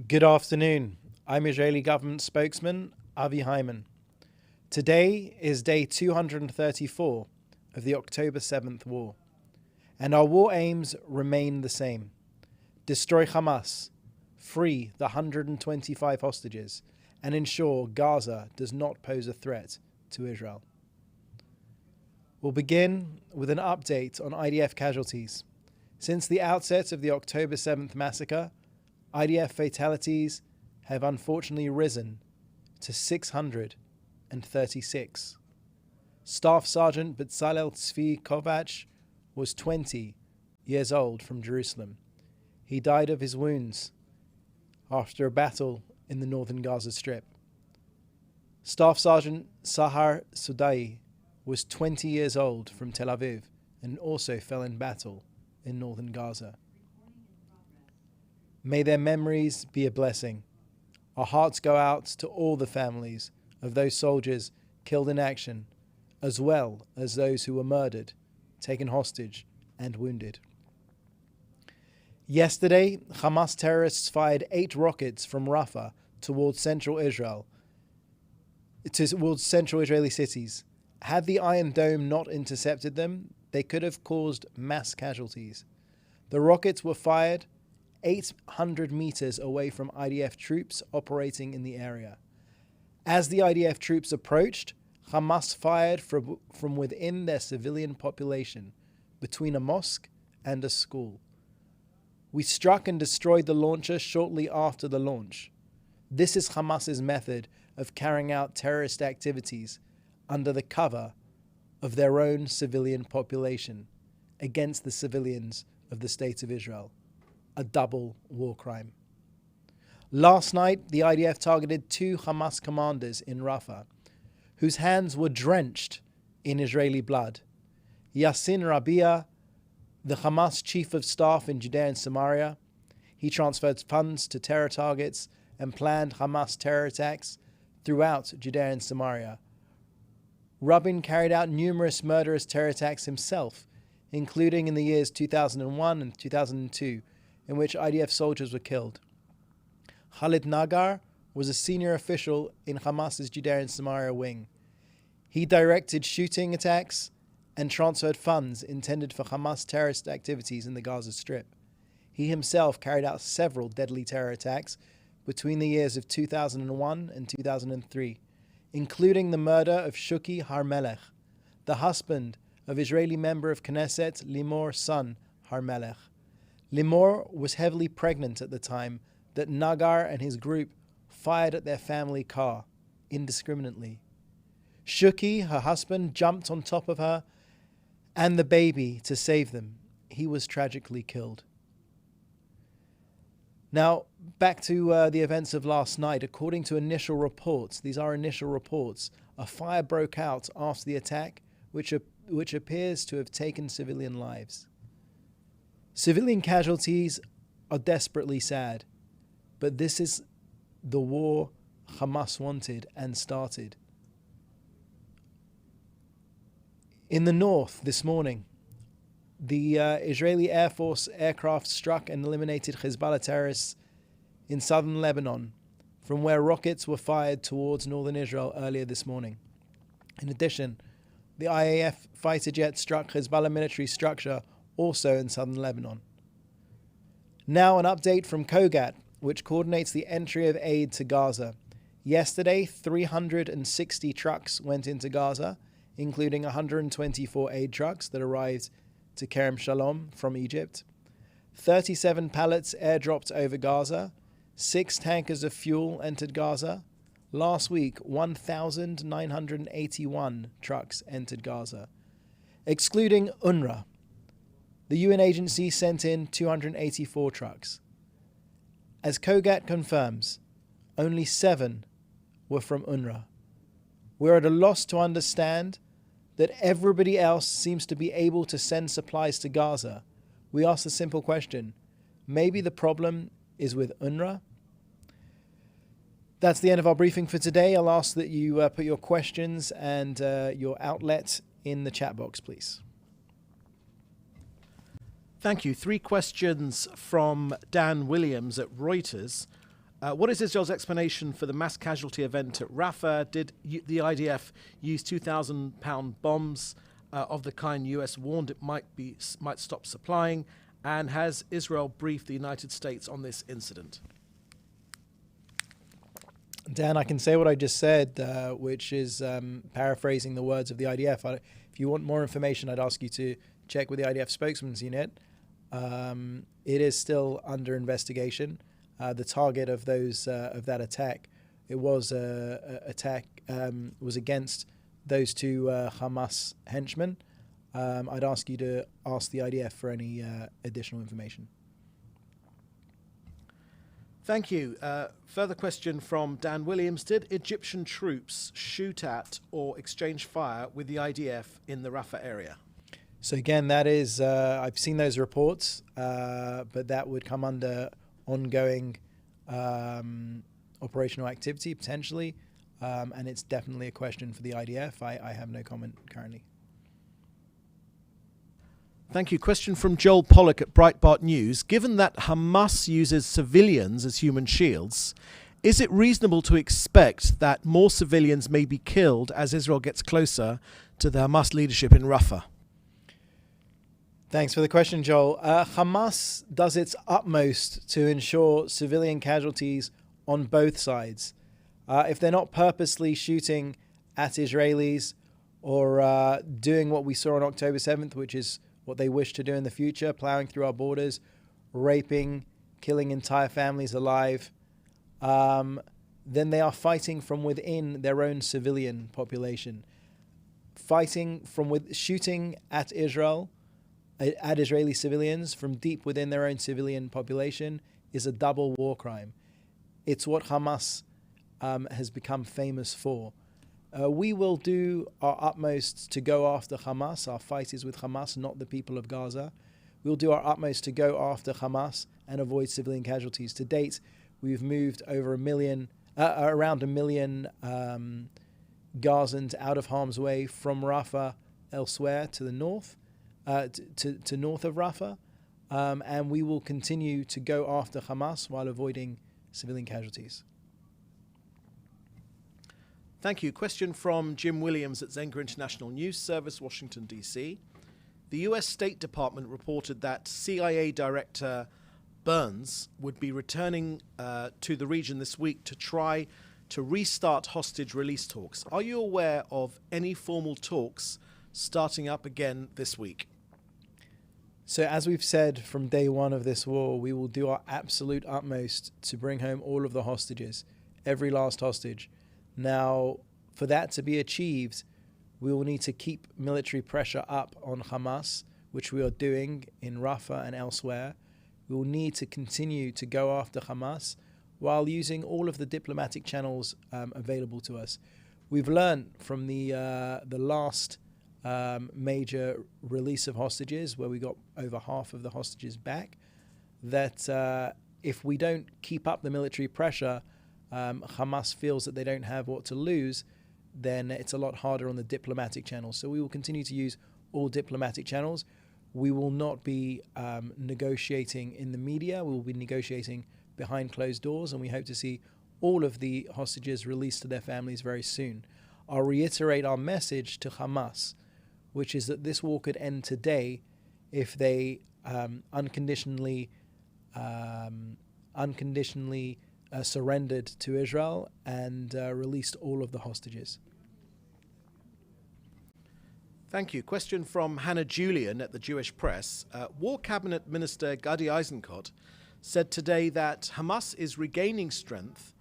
Good afternoon. I'm Israeli government spokesman Avi Hyman. Today is day 234 of the October 7th war, and our war aims remain the same. Destroy Hamas, free the 125 hostages, and ensure Gaza does not pose a threat to Israel. We'll begin with an update on IDF casualties. Since the outset of the October 7th massacre, IDF fatalities have unfortunately risen to 636. Staff Sergeant Bezalel Tzvi Kovac was 20 years old from Jerusalem. He died of his wounds after a battle in the northern Gaza Strip. Staff Sergeant Sahar Sudai was 20 years old from Tel Aviv and also fell in battle in northern Gaza. May their memories be a blessing. Our hearts go out to all the families of those soldiers killed in action, as well as those who were murdered, taken hostage, and wounded. Yesterday, Hamas terrorists fired 8 rockets from Rafa towards central Israeli cities. Had the Iron Dome not intercepted them, they could have caused mass casualties. The rockets were fired 800 meters away from IDF troops operating in the area. As the IDF troops approached, Hamas fired from within their civilian population, between a mosque and a school. We struck and destroyed the launcher shortly after the launch. This is Hamas's method of carrying out terrorist activities under the cover of their own civilian population against the civilians of the State of Israel. A double war crime. Last night, the IDF targeted 2 Hamas commanders in Rafa, whose hands were drenched in Israeli blood. Yassin Rabia, the Hamas chief of staff in Judea and Samaria, he transferred funds to terror targets and planned Hamas terror attacks throughout Judea and Samaria. Rabin carried out numerous murderous terror attacks himself, including in the years 2001 and 2002, in which IDF soldiers were killed. Khalid Nagar was a senior official in Hamas's Judea and Samaria wing. He directed shooting attacks and transferred funds intended for Hamas terrorist activities in the Gaza Strip. He himself carried out several deadly terror attacks between the years of 2001 and 2003, including the murder of Shuki Harmelech, the husband of Israeli member of Knesset Linor's son Harmelech. Limor was heavily pregnant at the time that Nagar and his group fired at their family car indiscriminately. Shuki, her husband, jumped on top of her and the baby to save them. He was tragically killed. Now, back to the events of last night. According to initial reports, these are initial reports, a fire broke out after the attack, which appears to have taken civilian lives. Civilian casualties are desperately sad, but this is the war Hamas wanted and started. In the north this morning, the Israeli Air Force aircraft struck and eliminated Hezbollah terrorists in southern Lebanon, from where rockets were fired towards northern Israel earlier this morning. In addition, the IAF fighter jet struck Hezbollah military structure also in southern Lebanon. Now an update from Kogat, which coordinates the entry of aid to Gaza. Yesterday, 360 trucks went into Gaza, including 124 aid trucks that arrived to Kerem Shalom from Egypt. 37 pallets airdropped over Gaza. 6 tankers of fuel entered Gaza. Last week, 1,981 trucks entered Gaza. Excluding UNRWA, the UN agency sent in 284 trucks. As Kogat confirms, only 7 were from UNRWA. We're at a loss to understand that everybody else seems to be able to send supplies to Gaza. We ask the simple question, maybe the problem is with UNRWA? That's the end of our briefing for today. I'll ask that you put your questions and your outlet in the chat box, please. Thank you. 3 questions from Dan Williams at Reuters. What is Israel's explanation for the mass casualty event at Rafa? Did the IDF use 2,000-pound bombs of the kind US warned it might stop supplying? And has Israel briefed the United States on this incident? Dan, I can say what I just said, which is paraphrasing the words of the IDF. If you want more information, I'd ask you to check with the IDF spokesman's unit. It is still under investigation. The target of that attack, it was was against those two Hamas henchmen. I'd ask you to ask the IDF for any additional information. Thank you. Further question from Dan Williams. Did Egyptian troops shoot at or exchange fire with the IDF in the Rafah area? So again, that is, I've seen those reports, but that would come under ongoing operational activity, potentially, and it's definitely a question for the IDF. I have no comment currently. Thank you. Question from Joel Pollack at Breitbart News. Given that Hamas uses civilians as human shields, is it reasonable to expect that more civilians may be killed as Israel gets closer to the Hamas leadership in Rafah? Thanks for the question, Joel. Hamas does its utmost to ensure civilian casualties on both sides. If they're not purposely shooting at Israelis or doing what we saw on October 7th, which is what they wish to do in the future, plowing through our borders, raping, killing entire families alive, then they are fighting from within their own civilian population. Shooting at Israel, at Israeli civilians from deep within their own civilian population is a double war crime. It's what Hamas has become famous for. We will do our utmost to go after Hamas. Our fight is with Hamas, not the people of Gaza. We'll do our utmost to go after Hamas and avoid civilian casualties. To date, we've moved over around a million Gazans out of harm's way from Rafah elsewhere to the north, to north of Rafah, and we will continue to go after Hamas while avoiding civilian casualties. Thank you. Question from Jim Williams at Zenga International News Service, Washington, D.C. The U.S. State Department reported that CIA Director Burns would be returning to the region this week to try to restart hostage release talks. Are you aware of any formal talks starting up again this week? So as we've said from day one of this war, we will do our absolute utmost to bring home all of the hostages, every last hostage. Now, for that to be achieved, we will need to keep military pressure up on Hamas, which we are doing in Rafah and elsewhere. We will need to continue to go after Hamas while using all of the diplomatic channels available to us. We've learned from the last major release of hostages, where we got over half of the hostages back, that if we don't keep up the military pressure, Hamas feels that they don't have what to lose, then it's a lot harder on the diplomatic channels. So we will continue to use all diplomatic channels. We will not be negotiating in the media. We will be negotiating behind closed doors, and we hope to see all of the hostages released to their families very soon. I'll reiterate our message to Hamas, which is that this war could end today if they unconditionally surrendered to Israel and released all of the hostages. Thank you. Question from Hannah Julian at the Jewish Press. War Cabinet Minister Gadi Eisenkot said today that Hamas is regaining strength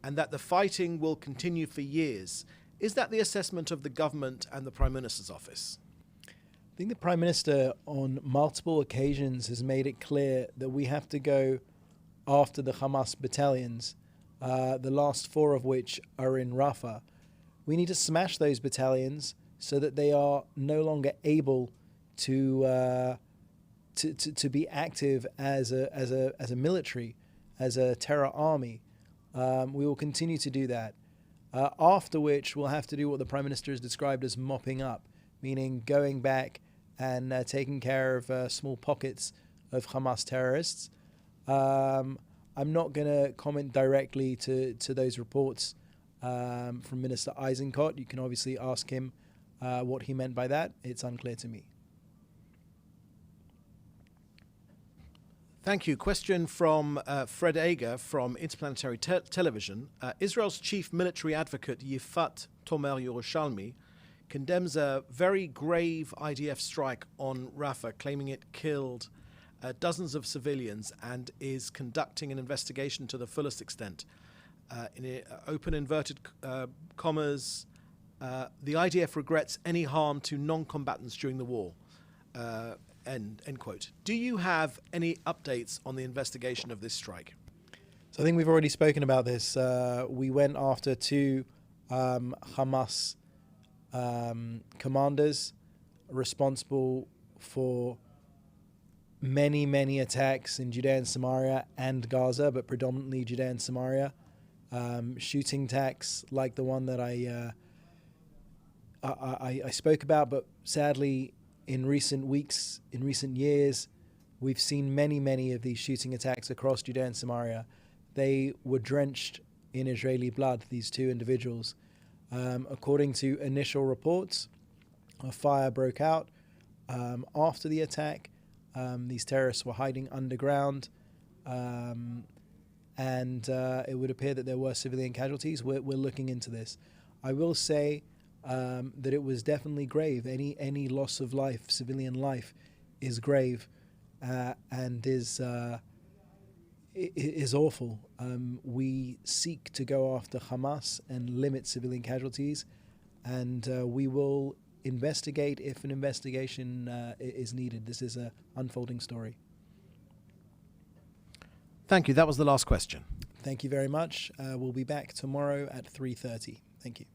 and that the fighting will continue for years. Is that the assessment of the government and the Prime Minister's office? I think the Prime Minister on multiple occasions has made it clear that we have to go after the Hamas battalions, the last 4 of which are in Rafah. We need to smash those battalions so that they are no longer able to be active as a military, as a terror army. We will continue to do that. After which, we'll have to do what the Prime Minister has described as mopping up, meaning going back and taking care of small pockets of Hamas terrorists. I'm not going to comment directly to those reports from Minister Eisenkot. You can obviously ask him what he meant by that. It's unclear to me. Thank you. Question from Fred Ager from Interplanetary Television. Israel's chief military advocate Yifat Tomer Yerushalmi condemns a very grave IDF strike on Rafa, claiming it killed dozens of civilians and is conducting an investigation to the fullest extent. In open inverted commas, the IDF regrets any harm to non-combatants during the war. End quote. Do you have any updates on the investigation of this strike? So I think we've already spoken about this. We went after two Hamas commanders responsible for many attacks in Judea and Samaria and Gaza, but predominantly Judea and Samaria. Shooting attacks like the one that I spoke about, but sadly in recent weeks, in recent years, we've seen many of these shooting attacks across Judea and Samaria. They were drenched in Israeli blood, these two individuals. According to initial reports, a fire broke out after the attack. These terrorists were hiding underground, and it would appear that there were civilian casualties. We're looking into this. I will say that it was definitely grave. Any loss of life, civilian life, is grave and is awful. We seek to go after Hamas and limit civilian casualties, and we will investigate if an investigation is needed. This is an unfolding story. Thank you. That was the last question. Thank you very much. We'll be back tomorrow at 3:30. Thank you.